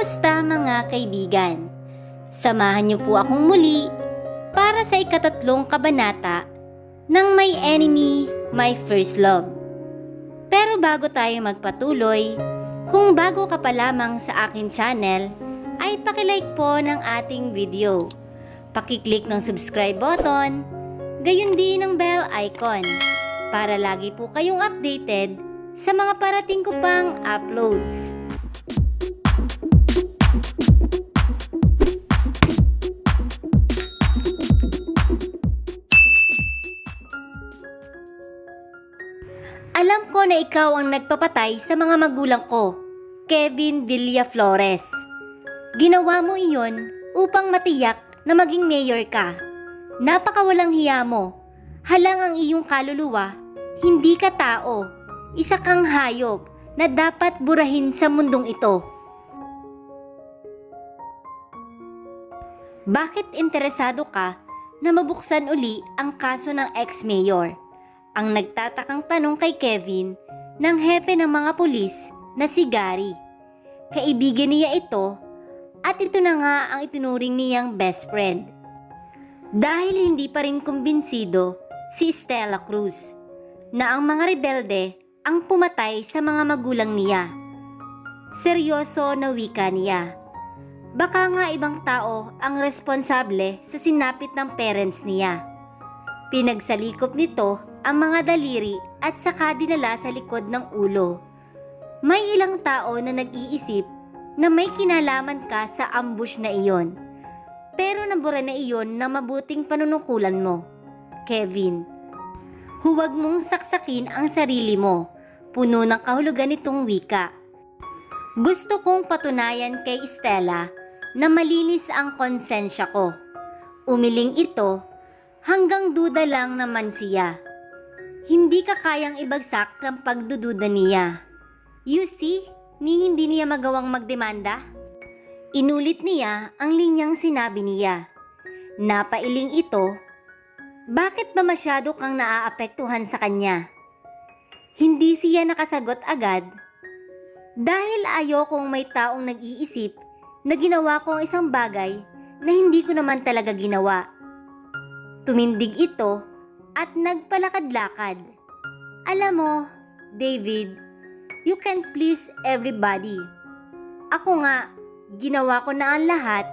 Kumusta mga kaibigan? Samahan niyo po akong muli para sa ikatatlong kabanata ng My Enemy, My First Love. Pero bago tayo magpatuloy, kung bago ka pa lamang sa akin channel, ay pakilike po ng ating video. Pakiclick ng subscribe button, gayon din ng bell icon para lagi po kayong updated sa mga parating ko pang uploads. Alam ko na ikaw ang nagpapatay sa mga magulang ko, Kevin Villaflores. Ginawa mo iyon upang matiyak na maging mayor ka. Napakawalang hiya mo. Halang ang iyong kaluluwa, hindi ka tao. Isa kang hayop na dapat burahin sa mundong ito. Bakit interesado ka na mabuksan uli ang kaso ng ex-mayor? Ang nagtatakang tanong kay Kevin ng hepe ng mga pulis na si Gary. Kaibigan niya ito at ito na nga ang itinuring niyang best friend. Dahil hindi pa rin kumbinsido si Stella Cruz na ang mga rebelde ang pumatay sa mga magulang niya. Seryoso na wika niya. Baka nga ibang tao ang responsable sa sinapit ng parents niya. Pinagsalikop nito ang mga daliri at saka dinala sa likod ng ulo. May ilang tao na nag-iisip na may kinalaman ka sa ambush na iyon. Pero nabura na iyon ng mabuting panunukulan mo, Kevin. Huwag mong saksakin ang sarili mo. Puno ng kahulugan itong wika. Gusto kong patunayan kay Stella na malinis ang konsensya ko. Umiling ito hanggang duda lang naman siya. Hindi ka kayang ibagsak ng pagdududa niya. You see, hindi niya magawang magdemanda. Inulit niya ang linyang sinabi niya. Napailing ito, bakit ba masyado kang naaapektuhan sa kanya? Hindi siya nakasagot agad. Dahil ayokong may taong nag-iisip na ginawa ko ang isang bagay na hindi ko naman talaga ginawa. Tumindig ito at nagpalakad-lakad. Alam mo, David, you can please everybody. Ako nga, ginawa ko na ang lahat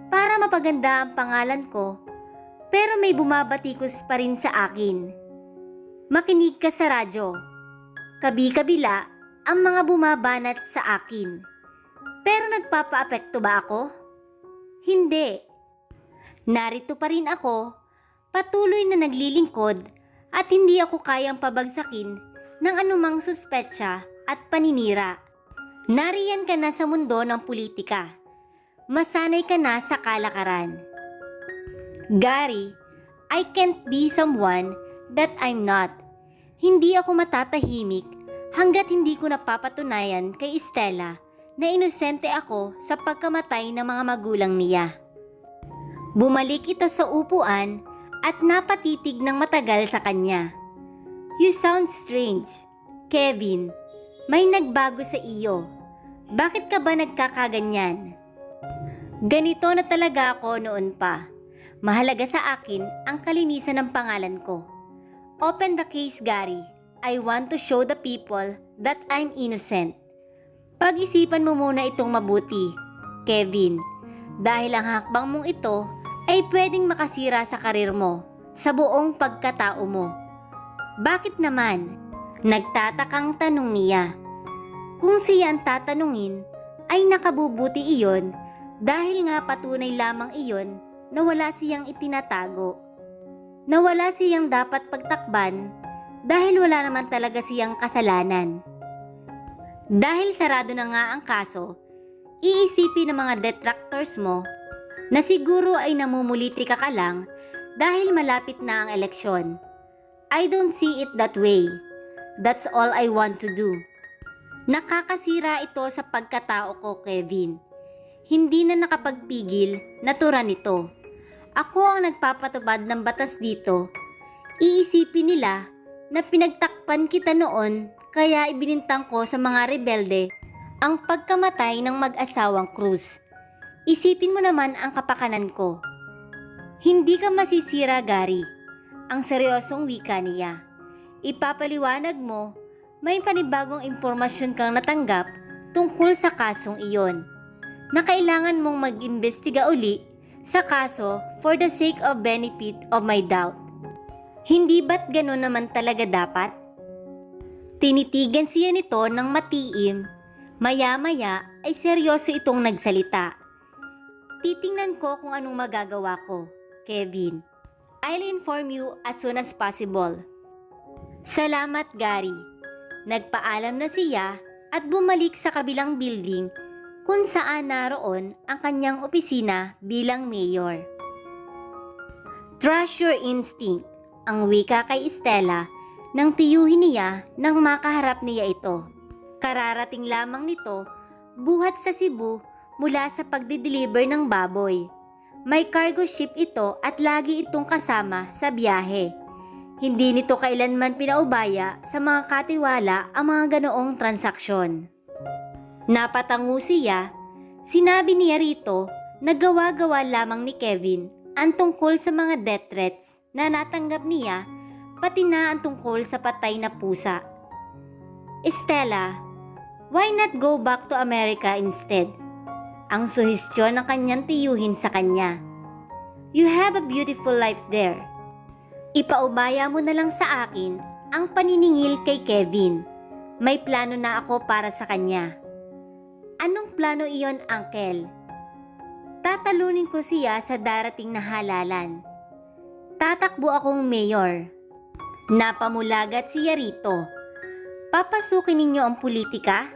para mapaganda ang pangalan ko, pero may bumabatikos pa rin sa akin. Makinig ka sa radyo. Kabi-kabila ang mga bumabanat sa akin. Pero nagpapaapekto ba ako? Hindi. Narito pa rin ako, patuloy na naglilingkod at hindi ako kayang pabagsakin ng anumang suspetsa at paninira. Nariyan ka na sa mundo ng politika. Masanay ka na sa kalakaran. Gary, I can't be someone that I'm not. Hindi ako matatahimik hanggat hindi ko napapatunayan kay Stella na inosente ako sa pagkamatay ng mga magulang niya. Bumalik ito sa upuan at napatitig ng matagal sa kanya. You sound strange, Kevin. May nagbago sa iyo. Bakit ka ba nagkakaganyan? Ganito na talaga ako noon pa. Mahalaga sa akin ang kalinisan ng pangalan ko. Open the case, Gary. I want to show the people that I'm innocent. Pag-isipan mo muna itong mabuti, Kevin. Dahil ang hakbang mong ito ay pwedeng makasira sa karir mo, sa buong pagkatao mo. Bakit naman? Nagtatakang tanong niya. Kung siya ang tatanungin, ay nakabubuti iyon dahil nga patunay lamang iyon na wala siyang itinatago. Na wala siyang dapat pagtakban dahil wala naman talaga siyang kasalanan. Dahil sarado na nga ang kaso, iisipin ng mga detractors mo na siguro ay namumulitika ka lang dahil malapit na ang eleksyon. I don't see it that way. That's all I want to do. Nakakasira ito sa pagkatao ko, Kevin. Hindi na nakapagpigil, natura nito. Ako ang nagpapatupad ng batas dito. Iisipin nila na pinagtakpan kita noon kaya ibinintang ko sa mga rebelde Ang pagkamatay ng mag-asawang Cruz. Isipin mo naman ang kapakanan ko. Hindi ka masisira, Gary. Ang seryosong wika niya. Ipapaliwanag mo, may panibagong impormasyon kang natanggap tungkol sa kasong iyon, na kailangan mong mag-imbestiga uli sa kaso for the sake of benefit of my doubt. Hindi ba't gano'n naman talaga dapat? Tinitigan siya nito ng matiim. Maya-maya ay seryoso itong nagsalita. Titingnan ko kung anong magagawa ko, Kevin. I'll inform you as soon as possible. Salamat, Gary. Nagpaalam na siya at bumalik sa kabilang building kung saan naroon ang kanyang opisina bilang mayor. Trust your instinct, ang wika kay Stella nang tiyuhin niya nang makaharap niya ito. Kararating lamang nito buhat sa Cebu mula sa pagdi-deliver ng baboy. May cargo ship ito at lagi itong kasama sa biyahe. Hindi nito kailanman pinaubaya sa mga katiwala ang mga ganoong transaksyon. Napatango siya, sinabi niya rito na gawa-gawa lamang ni Kevin ang tungkol sa mga death threats na natanggap niya, pati na ang tungkol sa patay na pusa. Stella, why not go back to America instead? Ang suhestyon ng kanyang tiyuhin sa kanya. You have a beautiful life there. Ipaubaya mo na lang sa akin ang paniningil kay Kevin. May plano na ako para sa kanya. Anong plano iyon, Uncle? Tatalunin ko siya sa darating na halalan. Tatakbo akong mayor. Napamulagat siya rito. Papasukin ninyo ang politika?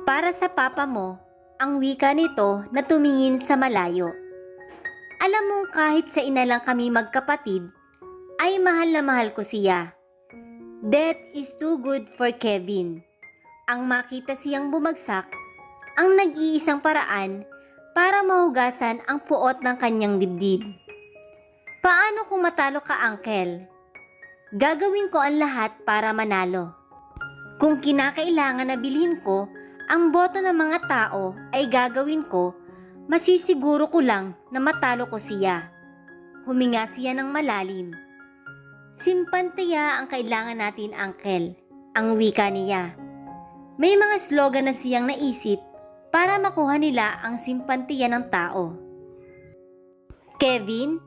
Para sa papa mo, ang wika nito na tumingin sa malayo. Alam mong kahit sa ina lang kami magkapatid, ay mahal na mahal ko siya. Death is too good for Kevin. Ang makita siyang bumagsak, ang nag-iisang paraan para mahugasan ang puot ng kanyang dibdib. Paano kung matalo ka, Uncle? Gagawin ko ang lahat para manalo. Kung kinakailangan na bilhin ko ang boto ng mga tao ay gagawin ko, masisiguro ko lang na matalo ko siya. Huminga siya ng malalim. Simpantiya ang kailangan natin, Uncle, ang wika niya. May mga slogan na siyang naisip para makuha nila ang simpantiya ng tao. Kevin,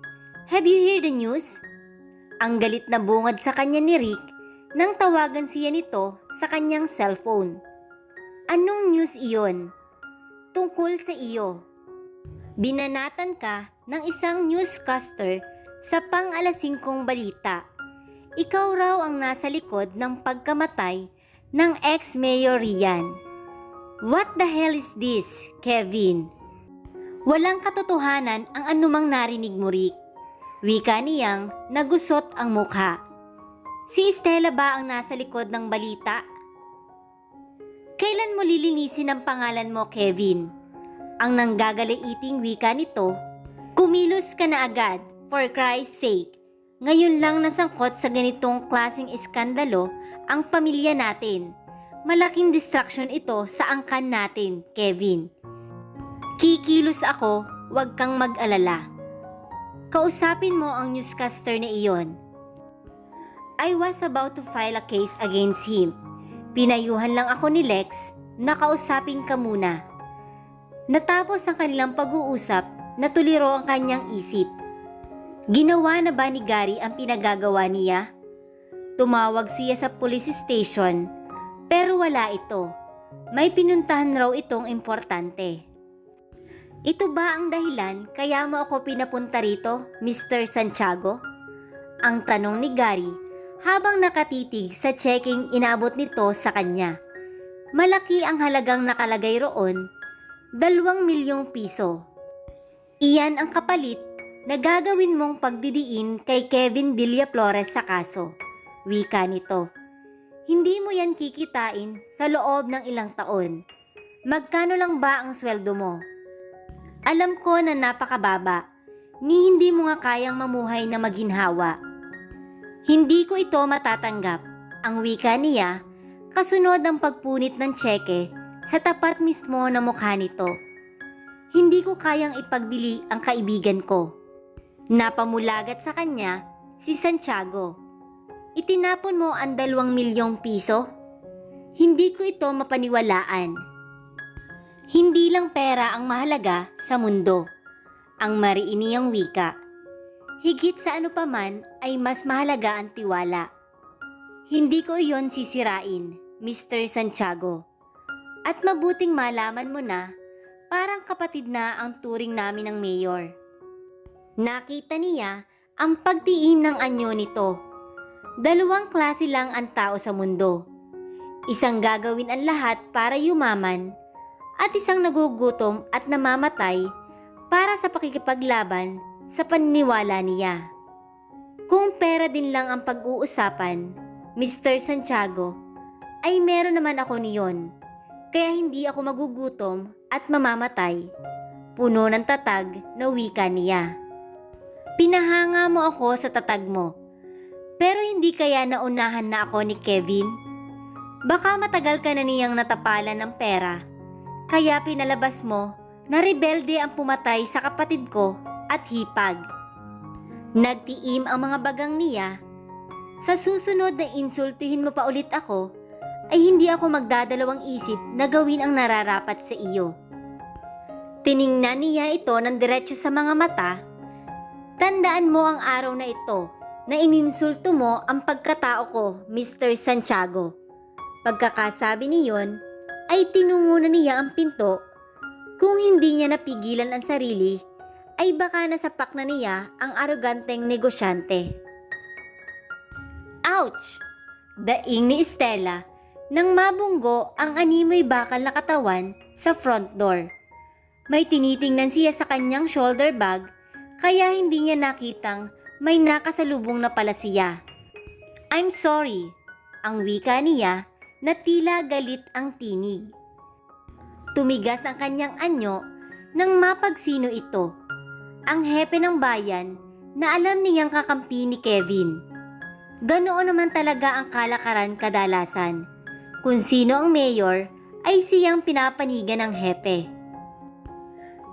have you heard the news? Ang galit na bungad sa kanya ni Rick nang tawagan siya nito sa kanyang cellphone. Anong news iyon? Tungkol sa iyo. Binanatan ka ng isang newscaster sa pang-alasingkong balita. Ikaw raw ang nasa likod ng pagkamatay ng ex-mayor Rian. What the hell is this, Kevin? Walang katotohanan ang anumang narinig mo, Rick. Wika niyang nagusot ang mukha. Si Stella ba ang nasa likod ng balita? Kailan mo lilinisin ang pangalan mo, Kevin? Ang nanggagaliiting wika nito, kumilos ka na agad, for Christ's sake. Ngayon lang nasangkot sa ganitong klaseng iskandalo ang pamilya natin. Malaking distraction ito sa angkan natin, Kevin. Kikilos ako, huwag kang mag-alala. Kausapin mo ang newscaster na iyon. I was about to file a case against him. Pinayuhan lang ako ni Lex na kausapin ka muna. Natapos ang kanilang pag-uusap, natuliro ang kanyang isip. Ginawa na ba ni Gary ang pinagagawa niya? Tumawag siya sa police station, pero wala ito. May pinuntahan raw itong importante. Ito ba ang dahilan kaya mo ako pinapunta rito, Mr. Santiago? Ang tanong ni Gary habang nakatitig sa checking inabot nito sa kanya. Malaki ang halagang nakalagay roon, 2 milyong piso. Iyan ang kapalit na gagawin mong pagdidiin kay Kevin Villaflores sa kaso. Wika nito. Hindi mo yan kikitain sa loob ng ilang taon. Magkano lang ba ang sweldo mo? Alam ko na napakababa, ni hindi mo nga kayang mamuhay na maginhawa. Hindi ko ito matatanggap, ang wika niya, kasunod ang pagpunit ng tseke sa tapat mismo na mukha nito. Hindi ko kayang ipagbili ang kaibigan ko. Napamulagat sa kanya si Santiago. Itinapon mo ang 2 milyong piso? Hindi ko ito mapaniwalaan. Hindi lang pera ang mahalaga sa mundo, ang mariiniyang wika. Higit sa ano paman ay mas mahalaga ang tiwala. Hindi ko iyon sisirain, Mr. Santiago. At mabuting malaman mo na parang kapatid na ang turing namin ng mayor. Nakita niya ang pagtiim ng anyo nito. 2 klase lang ang tao sa mundo. Isang gagawin ang lahat para yumaman at isang nagugutom at namamatay para sa pakikipaglaban sa paniniwala niya. Kung pera din lang ang pag-uusapan, Mr. Santiago, ay meron naman ako niyon, kaya hindi ako magugutom at mamamatay. Puno ng tatag na wika niya. Pinahanga mo ako sa tatag mo, pero hindi kaya naunahan na ako ni Kevin? Baka matagal ka na niyang natapalan ng pera, kaya pinalabas mo na rebelde ang pumatay sa kapatid ko at hipag. Nagtiim ang mga bagang niya. Sa susunod na insultuhin mo pa ulit ako, ay hindi ako magdadalawang isip na gawin ang nararapat sa iyo. Tiningnan niya ito ng diretso sa mga mata. Tandaan mo ang araw na ito na ininsulto mo ang pagkatao ko, Mr. Santiago. Pagkakasabi niyon, ay tinungo na niya ang pinto. Kung hindi niya napigilan ang sarili, ay baka nasapak na niya ang aroganteng negosyante. Ouch! Daing ni Estela nang mabunggo ang animoy bakal na katawan sa front door. May tinitingnan siya sa kanyang shoulder bag, kaya hindi niya nakitang may nakasalubong na pala siya. I'm sorry, ang wika niya na tila galit ang tinig. Tumigas ang kanyang anyo nang mapagsino ito. Ang hepe ng bayan na alam niyang kakampi ni Kevin. Ganoon naman talaga ang kalakaran kadalasan. Kung sino ang mayor, ay siyang pinapanigan ng hepe.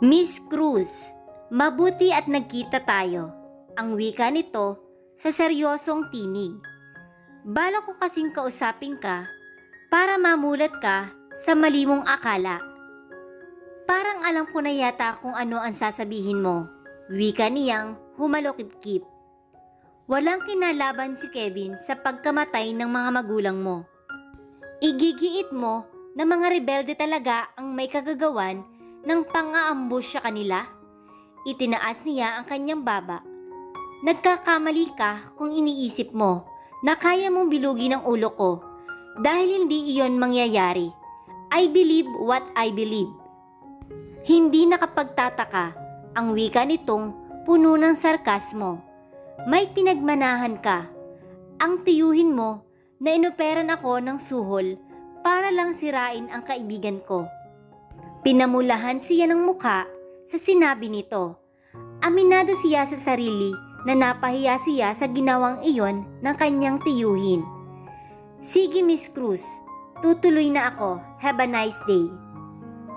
Miss Cruz, mabuti at nagkita tayo. Ang wika nito sa seryosong tinig. Bala ko kasing kausapin ka para mamulat ka sa mali mong akala. Parang alam ko na yata kung ano ang sasabihin mo. Wika niyang humalokip-kip. Walang kinalaban si Kevin sa pagkamatay ng mga magulang mo. Igigiit mo na mga rebelde talaga ang may kagagawan ng pang-aambush sa kanila? Itinaas niya ang kanyang baba. Nagkakamali ka kung iniisip mo na kaya mong bilugin ang ulo ko dahil hindi iyon mangyayari. I believe what I believe. Hindi nakapagtataka ang wika nitong puno ng sarkasmo. May pinagmanahan ka. Ang tiyuhin mo na inoperan ako ng suhol para lang sirain ang kaibigan ko. Pinamulahan siya ng mukha sa sinabi nito. Aminado siya sa sarili na napahiya siya sa ginawang iyon ng kanyang tiyuhin. Sige Miss Cruz, tutuloy na ako. Have a nice day.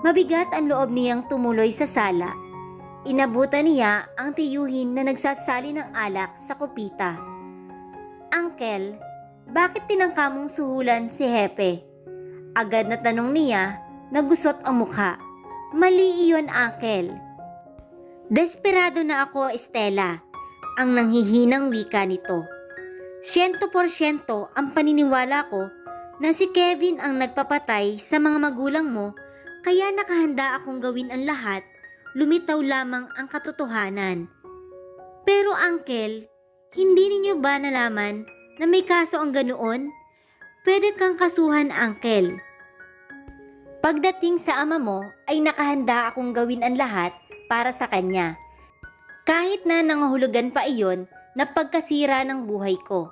Mabigat ang loob niyang tumuloy sa sala. Inabutan niya ang tiyuhin na nagsasali ng alak sa kupita. Uncle, bakit tinangka mong suhulan si Hepe? Agad na tanong niya na gusot ang mukha. Mali iyon, Uncle. Desperado na ako, Estela. Ang nanghihinang wika nito. 100% ang paniniwala ko na si Kevin ang nagpapatay sa mga magulang mo, kaya nakahanda akong gawin ang lahat, lumitaw lamang ang katotohanan. Pero Uncle, hindi ninyo ba nalaman na may kaso ang ganoon? Pwede kang kasuhan, Uncle. Pagdating sa ama mo ay nakahanda akong gawin ang lahat para sa kanya. Kahit na nangahulugan pa iyon na pagkasira ng buhay ko.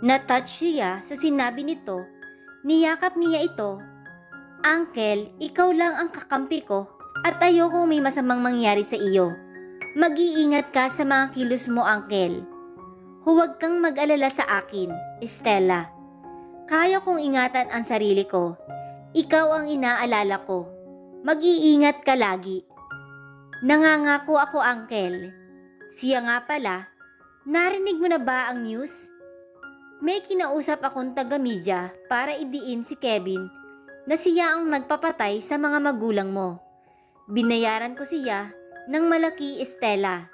Natouch siya sa sinabi nito, niyakap niya ito. Uncle, ikaw lang ang kakampi ko at ayoko may masamang mangyari sa iyo. Mag-iingat ka sa mga kilos mo, Uncle. Huwag kang mag-alala sa akin, Estela. Kaya kong ingatan ang sarili ko. Ikaw ang inaalala ko. Mag-iingat ka lagi. Nangangako ako, Uncle. Siya nga pala, narinig mo na ba ang news? May kinausap akong taga-media para idiin si Kevin na siya ang nagpapatay sa mga magulang mo. Binayaran ko siya ng malaki, Estela.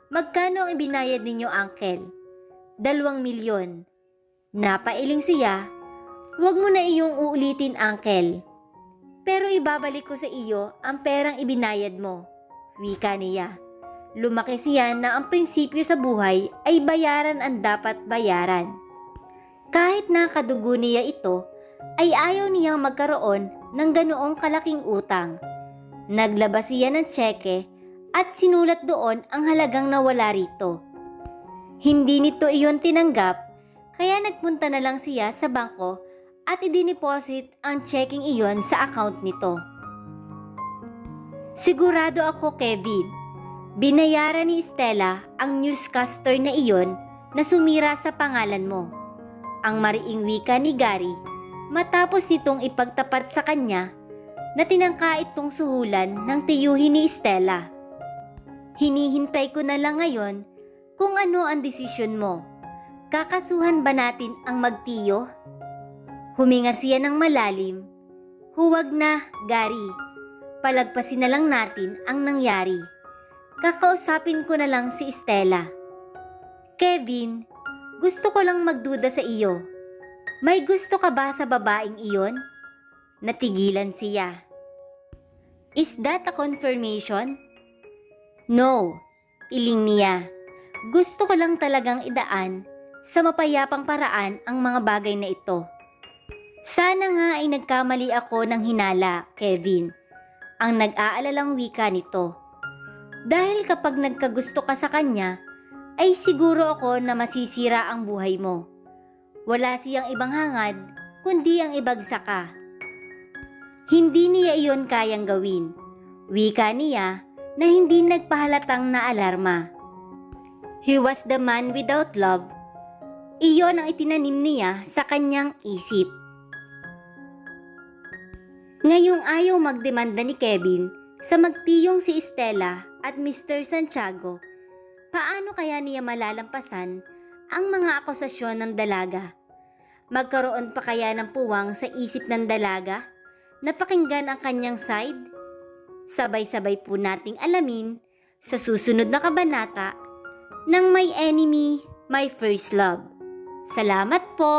Magkano ang ibinayad ninyo, Uncle? 2 milyon. Napailing siya. Huwag mo na iyong uulitin, Uncle. Pero ibabalik ko sa iyo ang perang ibinayad mo. Wika niya. Lumaki siya na ang prinsipyo sa buhay ay bayaran ang dapat bayaran. Kahit nakadugo niya ito, ay ayaw niyang magkaroon ng ganoong kalaking utang. Naglabas siya ng tseke at sinulat doon ang halagang nawala rito. Hindi nito iyon tinanggap, kaya nagpunta na lang siya sa bangko at idiniposit ang checking iyon sa account nito. Sigurado ako, Kevin, binayaran ni Estela ang newscaster na iyon na sumira sa pangalan mo. Ang mariing wika ni Gary matapos nitong ipagtapat sa kanya na tinangka itong suhulan ng tiyuhin ni Estela. Hinihintay ko na lang ngayon kung ano ang desisyon mo. Kakasuhan ba natin ang magtiyo? Huminga siya ng malalim. Huwag na, Gary. Palagpasin na lang natin ang nangyari. Kakausapin ko na lang si Estela. Kevin, gusto ko lang magduda sa iyo. May gusto ka ba sa babaeng iyon? Natigilan siya. Is that a confirmation? No, iling niya. Gusto ko lang talagang idaan sa mapayapang paraan ang mga bagay na ito. Sana nga ay nagkamali ako ng hinala, Kevin. Ang nag-aalalang wika nito. Dahil kapag nagkagusto ka sa kanya, ay siguro ako na masisira ang buhay mo. Wala siyang ibang hangad, kundi ang ibagsak ka. Hindi niya iyon kayang gawin. Wika niya na hindi nagpahalatang na alarma. He was the man without love. Iyon ang itinanim niya sa kanyang isip. Ngayong ayaw magdemanda ni Kevin sa magtiyong si Estela at Mr. Santiago, paano kaya niya malalampasan ang mga akusasyon ng dalaga? Magkaroon pa kaya ng puwang sa isip ng dalaga na pakinggan ang kanyang side? Sabay-sabay po nating alamin sa susunod na kabanata ng My Enemy, My First Love. Salamat po!